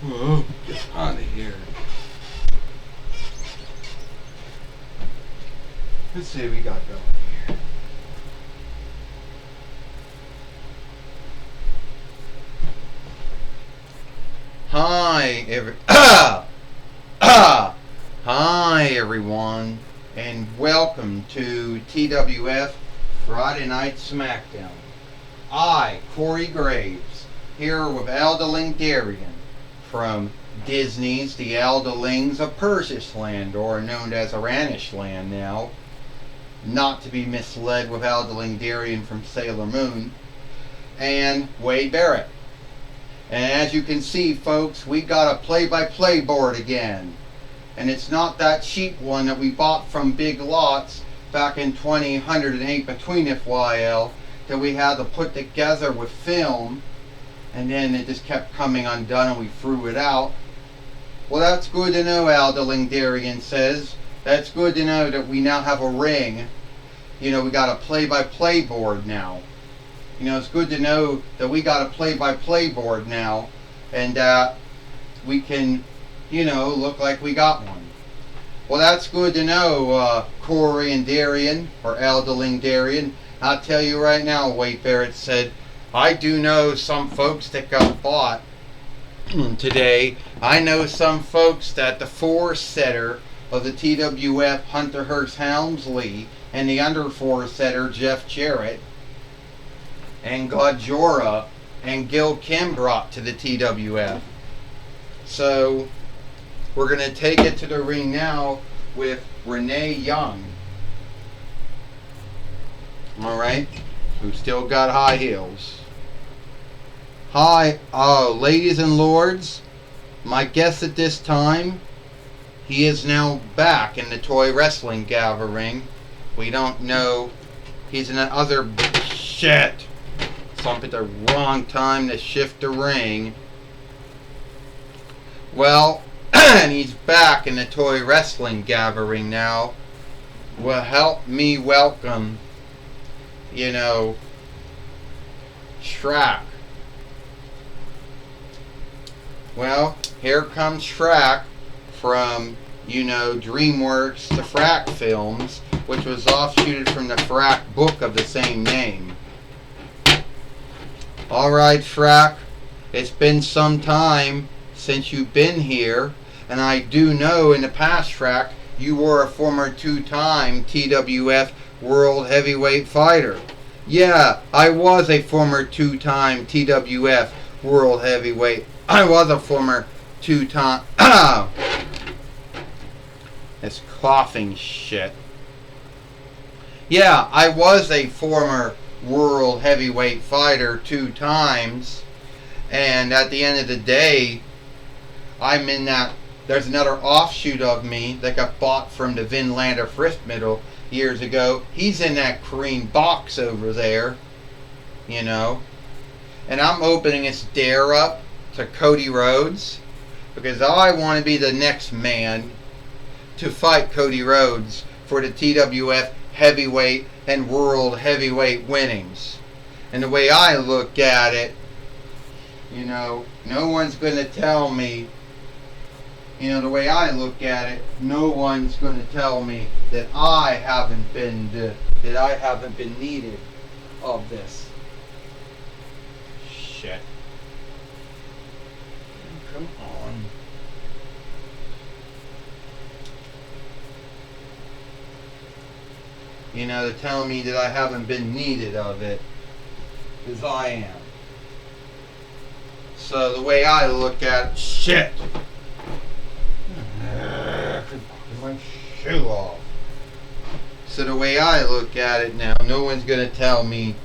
Oh, get out of here. Let's see what we got going here. Hi everyone, and welcome to TWF Friday Night Smackdown. I, Corey Graves, here with Aldeling Darien from Disney's The Aldelings of Perseus Land, or known as Aranish Land now, not to be misled with Aldeling Darien from Sailor Moon, and Wade Barrett. And as you can see, folks, we got a play-by-play board again. And it's not that cheap one that we bought from Big Lots back in 2008 between FYL that we had to put together with film, and then it just kept coming undone and we threw it out. Well, that's good to know, Aldeling Darien says. That's good to know that we now have a ring. You know, we got a play-by-play board now. You know, it's good to know that we got a play-by-play board now, and we can, you know, look like we got one. Well, that's good to know, Corey and Darien, or Aldeling Darien. I'll tell you right now, Wade Barrett said, I do know some folks that got bought today. I know some folks that the 4-setter of the TWF, Hunter Hearst Helmsley, and the under 4-setter, Jeff Jarrett, and Godjora and Gil Kim brought to the TWF. So we're going to take it to the ring now with Renee Young. Alright, who still got high heels. Hi, ladies and lords, my guest at this time, he is now back in the toy wrestling gathering. We don't know, he's in that other shit. Slump at the wrong time to shift the ring. Well, and he's back in the toy wrestling gathering now. Will help me welcome, you know, Shrek. Well, here comes Shrek from, you know, DreamWorks, the Frack films, which was offshooted from the Frack book of the same name. Alright, Shrek, it's been some time since you've been here, and I do know in the past, Shrek, you were a former 2-time TWF World Heavyweight Fighter. Yeah, I was a former 2-time TWF World Heavyweight. I was a former 2-time... This coughing shit. Yeah, I was a former World Heavyweight Fighter 2 times, and at the end of the day, I'm in that. There's another offshoot of me that got bought from the Vinlander Thrift Middle years ago. He's in that green box over there, you know, and I'm opening this dare up to Cody Rhodes because I want to be the next man to fight Cody Rhodes for the TWF Heavyweight and World Heavyweight winnings. And the way I look at it, you know, no one's going to tell me, you know, the way I look at it, no one's going to tell me that I haven't been needed of this. Shit. Come on. You know, they're telling me that I haven't been needed of it, because I am. So the way I look at it, shit. My shoe off. So the way I look at it now, no one's gonna tell me,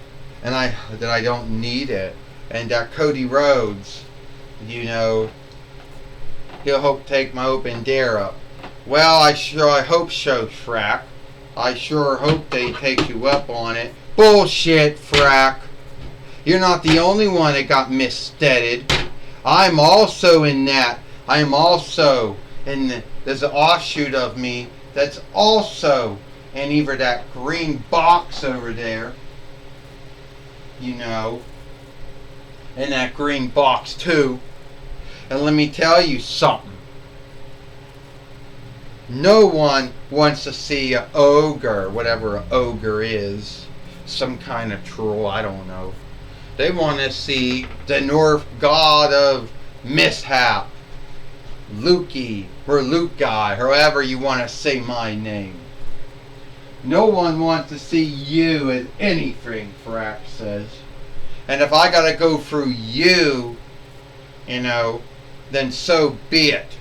that I don't need it, and that Cody Rhodes, you know, he'll hope take my open dare up. Well, I hope so, Frack. I sure hope they take you up on it. Bullshit, Frack. You're not the only one that got missteaded. I'm also in that. I'm also in there's an offshoot of me that's also in either that green box over there, you know, in that green box too. And let me tell you something. No one wants to see an ogre, whatever an ogre is. Some kind of troll, I don't know. They want to see the Norse god of mishap. Lukey, or Lukai, however you want to say my name. No one wants to see you as anything, Frack says. And if I gotta go through you, then so be it.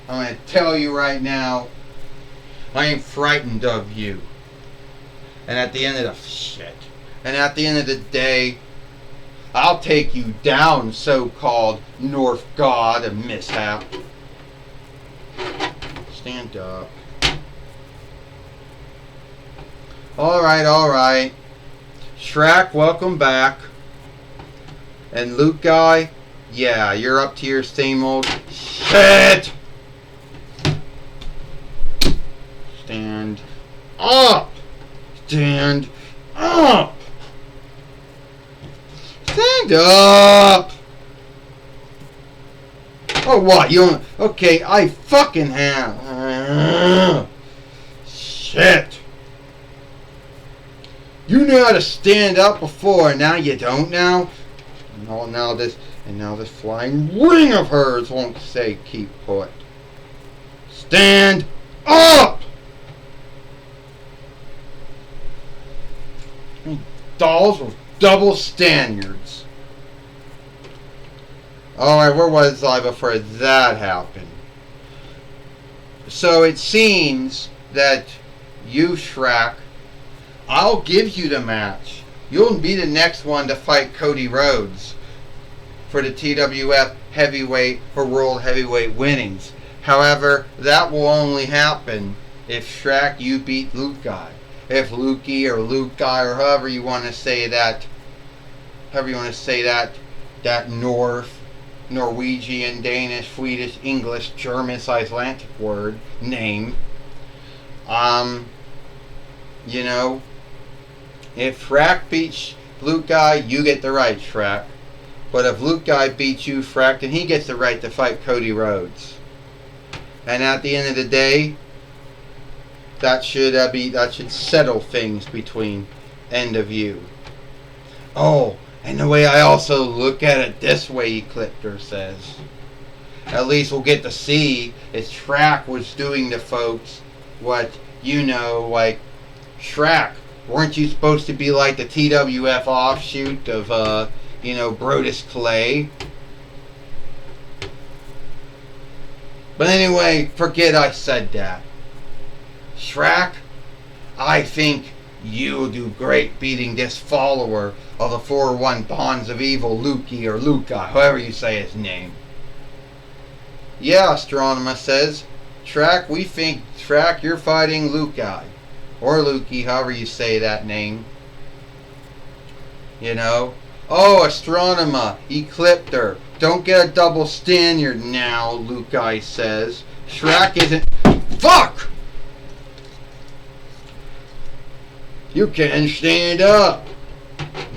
I'm gonna tell you right now, I ain't frightened of you. And at the end of the day, I'll take you down, so-called North God of mishap. Stand up. Alright. Shrek, welcome back. And Luke guy, yeah, you're up to your same old shit. Stand up. Stand up. Stand up. Oh, what? You don't... Okay, I fucking have. Shit. You knew how to stand up before, now you don't now? Now this flying wing of hers won't say keep put. Stand up! Dolls with double standards. Alright, where was I before that happened? So it seems that you, Shrek, I'll give you the match. You'll be the next one to fight Cody Rhodes for the TWF heavyweight or world heavyweight winnings. However, that will only happen if Shrek, you beat Luke Guy. If Lukey or Luke Guy or however you want to say that, that Norwegian, Danish, Swedish, English, German, Icelandic word, name. If Shrek beats Luke Guy, you get the right, Shrek. But if Luke Guy beats you, Shrek, then he gets the right to fight Cody Rhodes. And at the end of the day, that should settle things between end of you. Oh, and the way I also look at it this way, Ecliptor says. At least we'll get to see if Shrek was doing to folks what, like, Shrek, weren't you supposed to be like the TWF offshoot of, Brodus Clay? But anyway, forget I said that. Shrek, I think you'll do great beating this follower of the 401 Bonds of Evil, Lukey or Luca, however you say his name. Yeah, Astronomer says. Shrek, we think, Shrek, you're fighting Lukai. Or Lukey, however you say that name. Oh, Astronomer, Ecliptor. Don't get a double standard now, Lukai says. Shrek isn't... Fuck! You can stand up.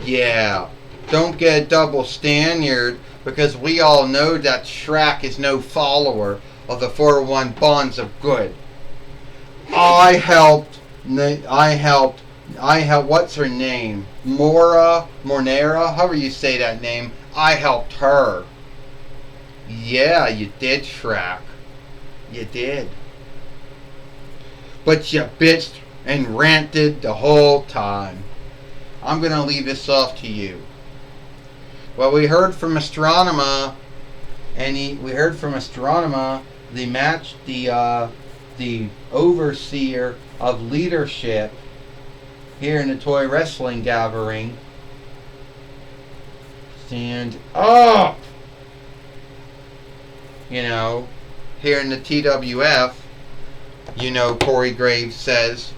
Yeah. Don't get a double standard because we all know that Shrek is no follower of the 401 Bonds of Good. I helped, what's her name? Mornera, however you say that name. I helped her. Yeah, you did, Shrek. You did. But you bitched and ranted the whole time. I'm going to leave this off to you. Well, we heard from Astronomer, the match, the overseer of leadership here in the Toy Wrestling Gathering. Stand up! Here in the TWF, Corey Graves says,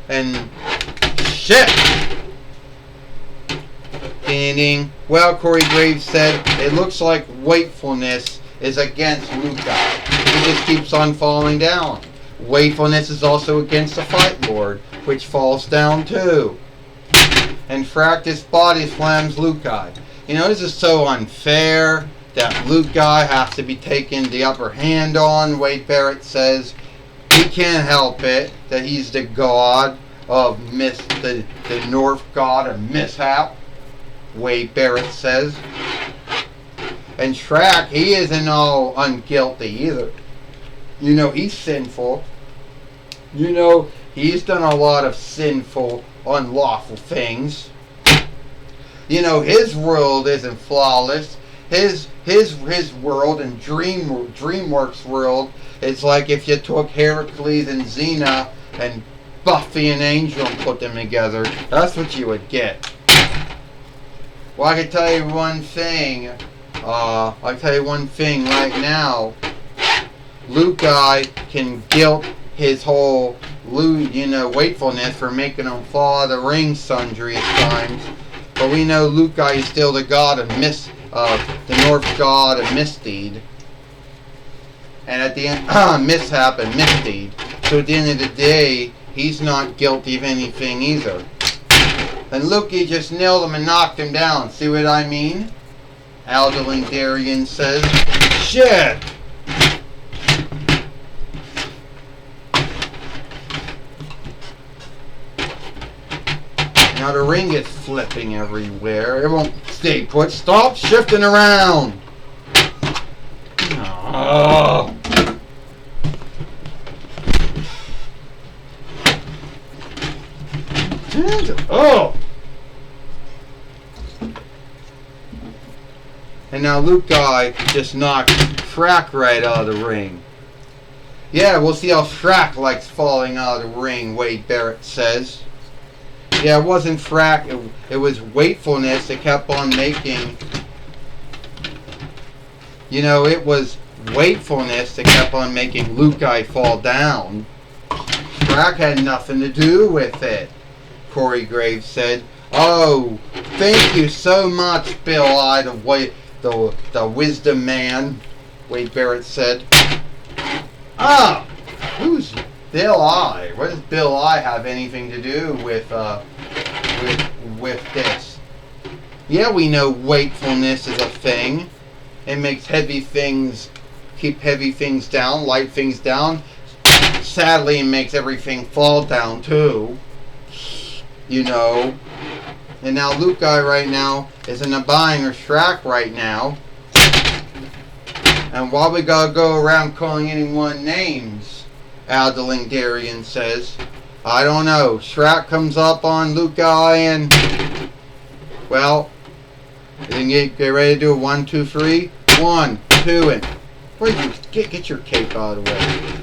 and shit! Standing. Well, Corey Graves said, it looks like wakefulness is against Luca. He just keeps on falling down. Wakefulness is also against the Fight Lord, which falls down too. And Fractus body slams Lukai. This is so unfair that Luke guy has to be taking the upper hand on, Wade Barrett says. He can't help it that he's the god of the North god of mishap, Wade Barrett says. And Shrek, he isn't all unguilty either. He's sinful. He's done a lot of sinful, unlawful things. His world isn't flawless. His world and DreamWorks world is like if you took Heracles and Xena and Buffy and Angel and put them together. That's what you would get. Well, I can tell you one thing. Right now. Luke guy can guilt his whole wakefulness for making him fall out of the ring sundry times. But we know Luke guy is still the god of the North god of misdeed. And at the end, mishap and misdeed. So at the end of the day, he's not guilty of anything either. And Lukey just nailed him and knocked him down. See what I mean? Aldeling Darien says, shit! Now the ring is flipping everywhere. It won't stay put. Stop shifting around! Oh. Oh! And now Luke guy just knocked Shrek right out of the ring. Yeah, we'll see how Shrek likes falling out of the ring, Wade Barrett says. Yeah, it wasn't Shrek, it was wakefulness that kept on making... it was wakefulness that kept on making Luke guy fall down. Shrek had nothing to do with it, Corey Graves said. Oh, thank you so much, Bill I, the wisdom man, Wade Barrett said. Ah, who's Bill I? What does Bill I have anything to do with this? Yeah, we know wakefulness is a thing. It makes keep heavy things down, light things down. Sadly, it makes everything fall down too. And now Luke guy right now is in a buying or Shrek right now. And why we gotta go around calling anyone names, Aldeling Darien says. I don't know. Shrek comes up on Luke guy and... Well, you get ready to do a 1, 2, 3. 1, 2, and... Where'd you... Get your cape out of the way.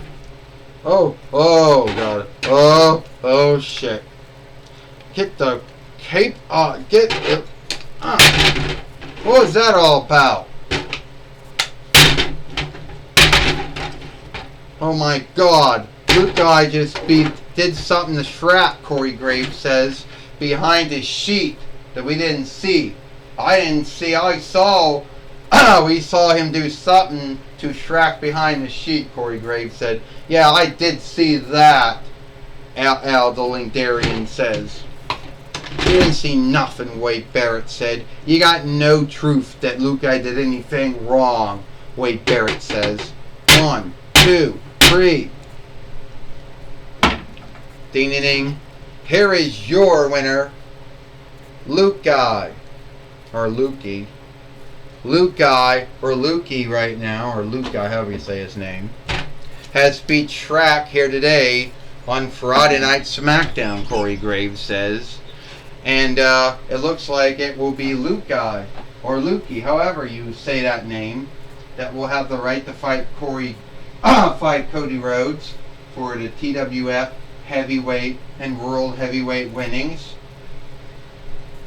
Oh god. Oh shit. Get the cape get it. What was that all about? Oh my god. Luke guy just did something to Shrek, Corey Graves says, behind his sheet that we didn't see. I didn't see. We saw him do something to Shrek behind the sheet, Corey Graves said. Yeah, I did see that, Aldeling Darien says. You didn't see nothing, Wade Barrett said. You got no truth that Luke guy did anything wrong, Wade Barrett says. 1, 2, 3. Ding ding ding. Here is your winner, Luke guy. Or Lukey. Luke guy, or Lukey right now, or Luke guy, however you say his name, has beat Shrek here today on Friday Night Smackdown, Corey Graves says. And it looks like it will be Luke guy, or Lukey, however you say that name, that will have the right to fight Cody Rhodes for the TWF heavyweight and world heavyweight winnings.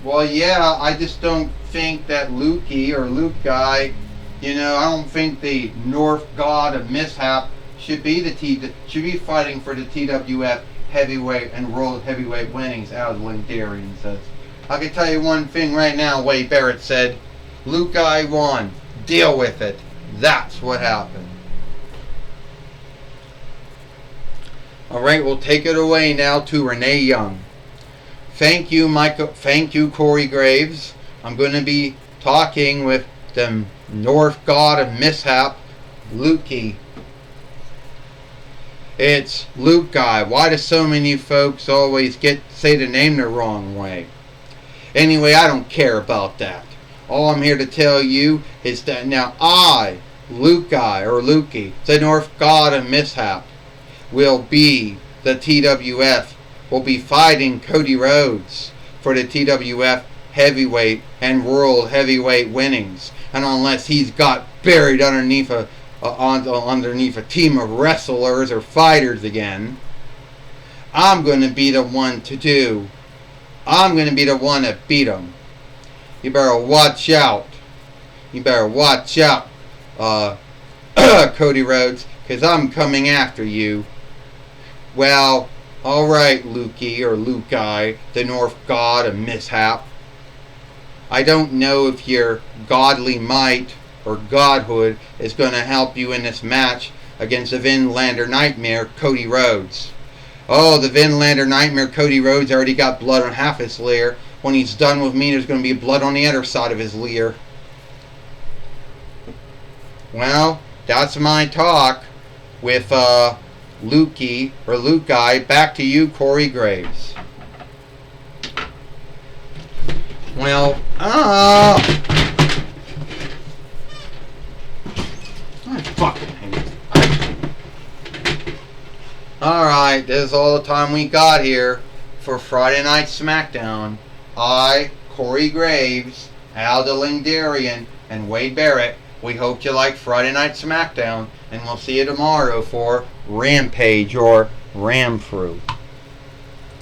Well, yeah, I just don't think that Lukey or Luke guy, I don't think the North God of Mishap should be fighting for the TWF heavyweight and world heavyweight winnings, Aldeling Darien says. I can tell you one thing right now, Wade Barrett said. Luke guy won. Deal with it. That's what happened. Alright, we'll take it away now to Renee Young. Thank you, Michael. Thank you, Corey Graves. I'm going to be talking with the North God of Mishap, Lukey. It's Luke Guy. Why do so many folks always say the name the wrong way? Anyway, I don't care about that. All I'm here to tell you is that now I, Luke Guy, or Lukey, the North God of Mishap, will be the TWF, will be fighting Cody Rhodes for the TWF heavyweight and world heavyweight winnings. And unless he's got buried underneath a team of wrestlers or fighters again, I'm going to be the one to do. I'm going to be the one that beat him. You better watch out. You better watch out, Cody Rhodes, because I'm coming after you. Well, alright, Lukey, or Luke Guy, the North God of Mishap. I don't know if your godly might or godhood is going to help you in this match against the Vinlander Nightmare, Cody Rhodes. Oh, the Vinlander Nightmare, Cody Rhodes, already got blood on half his lair. When he's done with me, there's going to be blood on the other side of his lair. Well, that's my talk with Lukey, or Luke Guy. Back to you, Corey Graves. Well, I fucking hate it. Alright, this is all the time we got here for Friday Night Smackdown. I, Corey Graves, Al Darian, and Wade Barrett, we hope you like Friday Night Smackdown, and we'll see you tomorrow for Rampage or Ram Through.